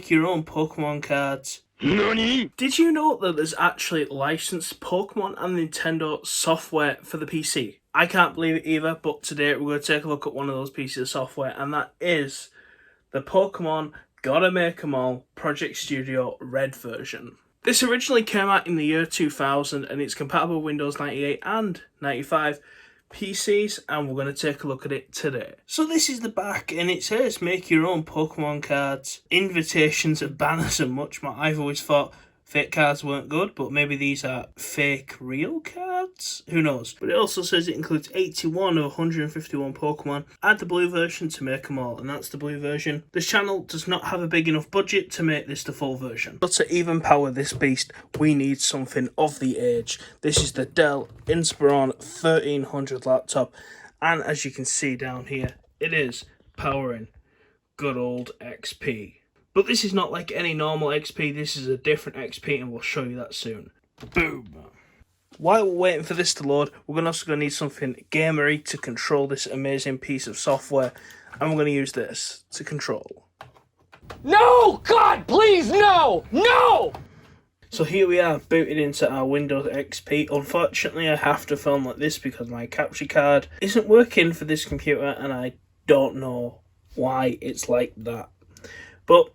make your own Pokemon cards. NANI? Did you know that there's actually licensed Pokemon and Nintendo software for the PC? I can't believe it either, but today we're going to take a look at one of those pieces of software, and that is the Pokemon Gotta Make 'Em All Project Studio Red version. This originally came out in the year 2000 and it's compatible with Windows 98 and 95 PCs, and we're going to take a look at it today. So this is the back, and it says make your own Pokemon cards, invitations and banners and much more. I've always thought fake cards weren't good, but maybe these are fake real cards? Who knows? But it also says it includes 81 of 151 Pokemon. Add the blue version to make them all, and that's the blue version. This channel does not have a big enough budget to make this the full version. But to even power this beast, we need something of the age. This is the Dell Inspiron 1300 laptop, and as you can see down here, it is powering good old XP. But this is not like any normal XP, this is a different XP, and we'll show you that soon. Boom! While we're waiting for this to load, we're also going to need something gamery to control this amazing piece of software, and we're going to use this to control. No! God, please, no! No! So here we are, booted into our Windows XP. Unfortunately, I have to film like this because my capture card isn't working for this computer, and I don't know why it's like that. But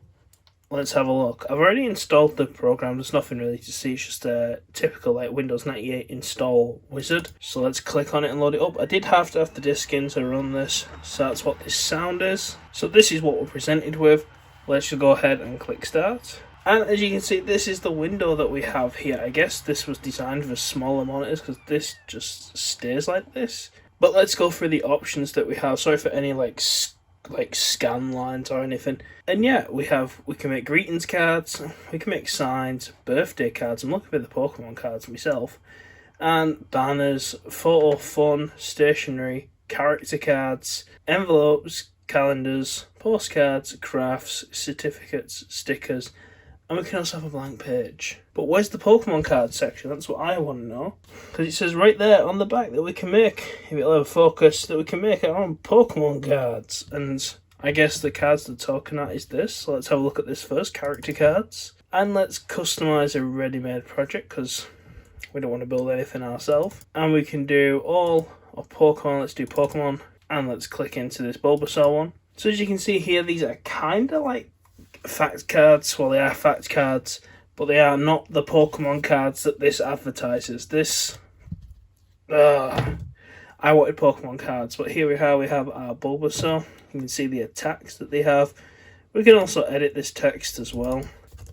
let's have a look. I've already installed the program. There's nothing really to see. It's just a typical like Windows 98 install wizard. So let's click on it and load it up. I did have to have the disk in to run this. So that's what this sound is. So this is what we're presented with. Let's just go ahead and click start. And as you can see, this is the window that we have here. I guess this was designed for smaller monitors because this just stays like this. But let's go through the options that we have. Sorry for any like scan lines or anything. And yeah, we can make greetings cards, we can make signs, birthday cards. I'm looking for the Pokemon cards myself, and banners, photo fun, stationery, character cards, envelopes, calendars, postcards, crafts, certificates, stickers, and we can also have a blank page. But where's the Pokemon card section? That's what I want to know. Because it says right there on the back that we can make, if it'll ever focus, that we can make our own Pokemon cards. And I guess the cards they're talking at is this. So let's have a look at this first, character cards. And let's customize a ready-made project because we don't want to build anything ourselves. And we can do all of Pokemon. Let's do Pokemon. And let's click into this Bulbasaur one. So as you can see here, these are kind of like fact cards. Well, they are fact cards, but they are not the Pokemon cards that this advertises. I wanted Pokemon cards, but here we have our Bulbasaur. You can see the attacks that they have. We can also edit this text as well,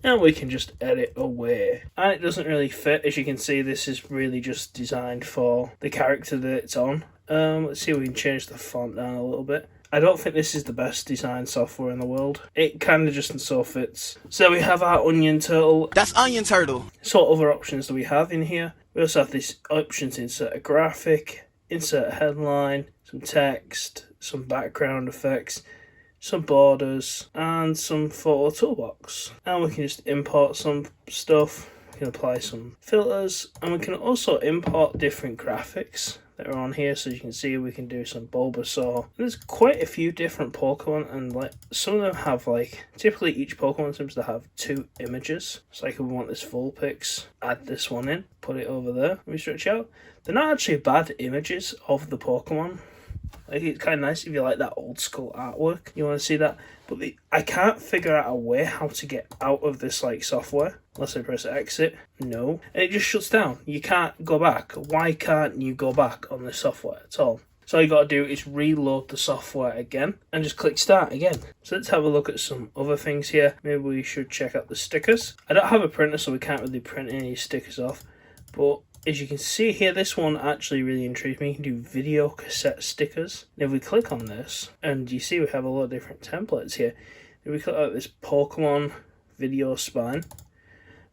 and we can just edit away. And it doesn't really fit. As you can see, this is really just designed for the character that it's on. Let's see if we can change the font down a little bit. I don't think this is the best design software in the world. It kind of just so fits. So we have our Onion Turtle. That's Onion Turtle. So what other options do we have in here? We also have these options to insert a graphic, insert a headline, some text, some background effects, some borders, and some photo toolbox. And we can just import some stuff. We can apply some filters, and we can also import different graphics that are on here. So you can see we can do some Bulbasaur. There's quite a few different Pokemon, and like some of them have like, typically each Pokemon seems to have 2 images. So like if we want this full pics, add this one in, put it over there, we stretch out. They're not actually bad images of the Pokemon. Like it's kind of nice if you like that old school artwork. You want to see that, but I can't figure out a way how to get out of this like software unless I press exit. No, and it just shuts down. You can't go back. Why can't you go back on this software at all? So all you got to do is reload the software again and just click start again. So let's have a look at some other things here. Maybe we should check out the stickers. I don't have a printer, so we can't really print any stickers off, but as you can see here, this one actually really intrigues me. You can do video cassette stickers. And if we click on this, and you see we have a lot of different templates here. If we click on this Pokemon video spine,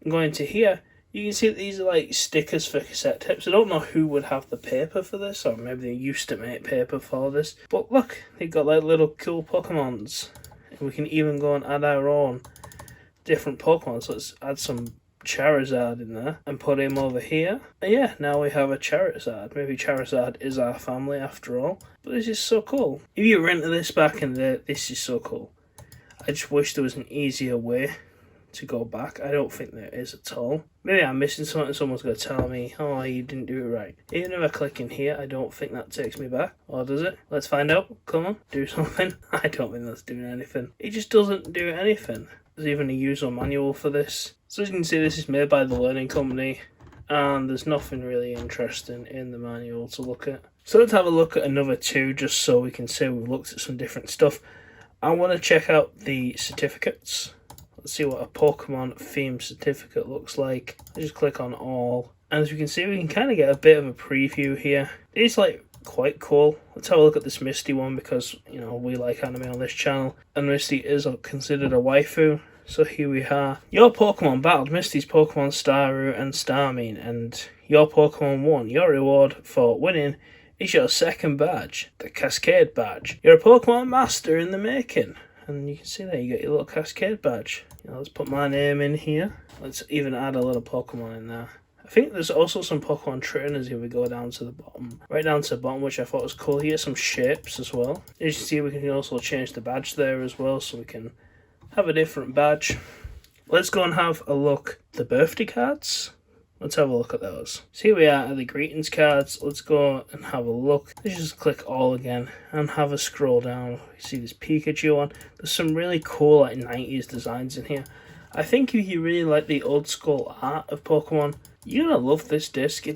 and go into here, you can see that these are like stickers for cassette tapes. I don't know who would have the paper for this, or maybe they used to make paper for this. But look, they've got like little cool Pokemons. And we can even go and add our own different Pokemon. So let's add some Charizard in there and put him over here. And yeah, now we have a Charizard. Maybe Charizard is our family after all. But this is so cool. If you were into this back in the day, this is so cool. I just wish there was an easier way to go back. I don't think there is at all. Maybe I'm missing something. Someone's going to tell me, oh, you didn't do it right. Even if I click in here, I don't think that takes me back. Or does it? Let's find out. Come on, do something. I don't think that's doing anything. It just doesn't do anything. There's even a user manual for this. So as you can see, this is made by the Learning Company, and there's nothing really interesting in the manual to look at. So let's have a look at another two, just so we can say we've looked at some different stuff. I want to check out the certificates. Let's see what a Pokemon theme certificate looks like. I just click on all, and as you can see, we can kind of get a bit of a preview here. It's like quite cool. Let's have a look at this Misty one, because you know we like anime on this channel, and Misty is considered a waifu. So here we are. Your Pokemon battled Misty's Pokemon Staryu and Starmie, and your Pokemon won. Your reward for winning is your second badge, the Cascade badge. You're a Pokemon master in the making. And you can see there, you get your little Cascade badge. You know, let's put my name in here. Let's even add a little Pokemon in there. I think there's also some Pokemon trainers if we go down to the bottom. Right down to the bottom, which I thought was cool. Here's some shapes as well. As you can see, we can also change the badge there as well, so we can have a different badge. Let's go and have a look at the birthday cards. Let's have a look at those. So here we are at the greetings cards. Let's go and have a look. Let's just click all again and have a scroll down. You see this Pikachu one. There's some really cool like 90s designs in here. I think if you really like the old school art of Pokemon, you're going to love this disc.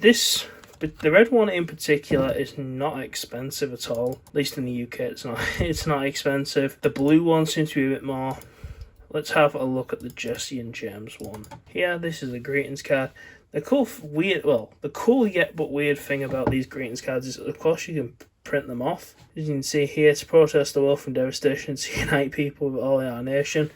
But the red one in particular is not expensive at all. At least in the UK it's not expensive. The blue one seems to be a bit more. Let's have a look at the Jesse and James one. Here, this is a greetings card. The cool yet but weird thing about these greetings cards is, of course, you can print them off. As you can see here, to protest the world from devastation, to unite people with all in our nation,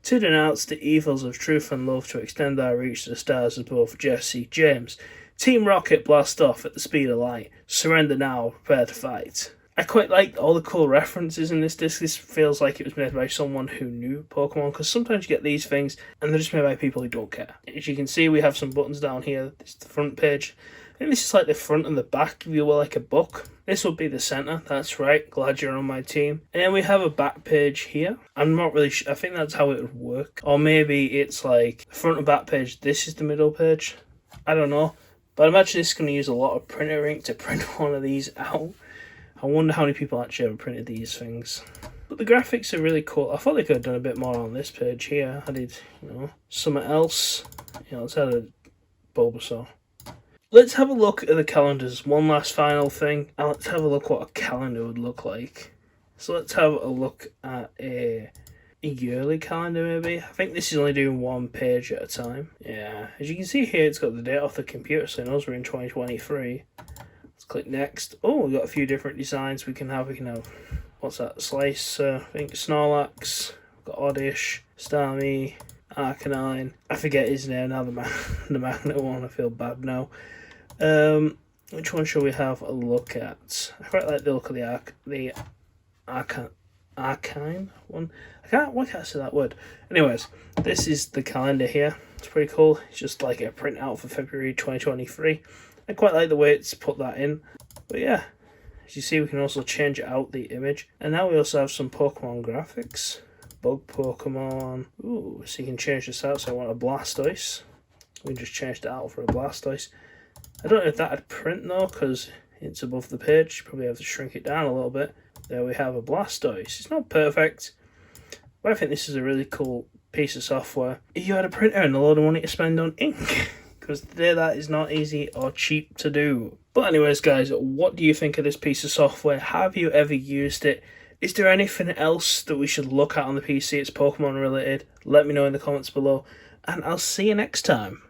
to denounce the evils of truth and love, to extend our reach to the stars of both Jesse, James. Team Rocket blast off at the speed of light. Surrender now, prepare to fight. I quite like all the cool references in this disc. This feels like it was made by someone who knew Pokemon, because sometimes you get these things and they're just made by people who don't care. As you can see, we have some buttons down here. This is the front page. I think this is like the front and the back if you were like a book. This would be the center. That's right. Glad you're on my team. And then we have a back page here. I'm not really sure. I think that's how it would work. Or maybe it's like the front and back page. This is the middle page. I don't know. But I imagine this is going to use a lot of printer ink to print one of these out. I wonder how many people actually ever printed these things. But the graphics are really cool. I thought they could have done a bit more on this page here. I did, something else. Let's add a Bulbasaur. Let's have a look at the calendars. One last final thing. And let's have a look what a calendar would look like. So let's have a look at a yearly calendar maybe. I think this is only doing one page at a time. Yeah, as you can see here, it's got the date off the computer, so it knows we're in 2023. Click next. Oh, we've got a few different designs we can have. We can have, what's that, Slice, I think Snorlax, we've got Oddish, Starmie, Arcanine. I forget his name now, the magnet one. I feel bad now. Which one shall we have a look at? I quite like the look of the Arcane one. Why can't I say that word? Anyways, this is the calendar here. It's pretty cool. It's just like a printout for February 2023. I quite like the way it's put that in. But yeah, as you see, we can also change out the image. And now we also have some Pokemon graphics. Bug Pokemon. Ooh, so you can change this out. So I want a Blastoise. We just changed it out for a Blastoise. I don't know if that would print though, because it's above the page. Probably have to shrink it down a little bit. There we have a Blastoise. It's not perfect, but I think this is a really cool piece of software. If you had a printer and a load of money to spend on ink, because today that is not easy or cheap to do. But anyways guys, what do you think of this piece of software? Have you ever used it? Is there anything else that we should look at on the PC? It's Pokemon related. Let me know in the comments below, and I'll see you next time.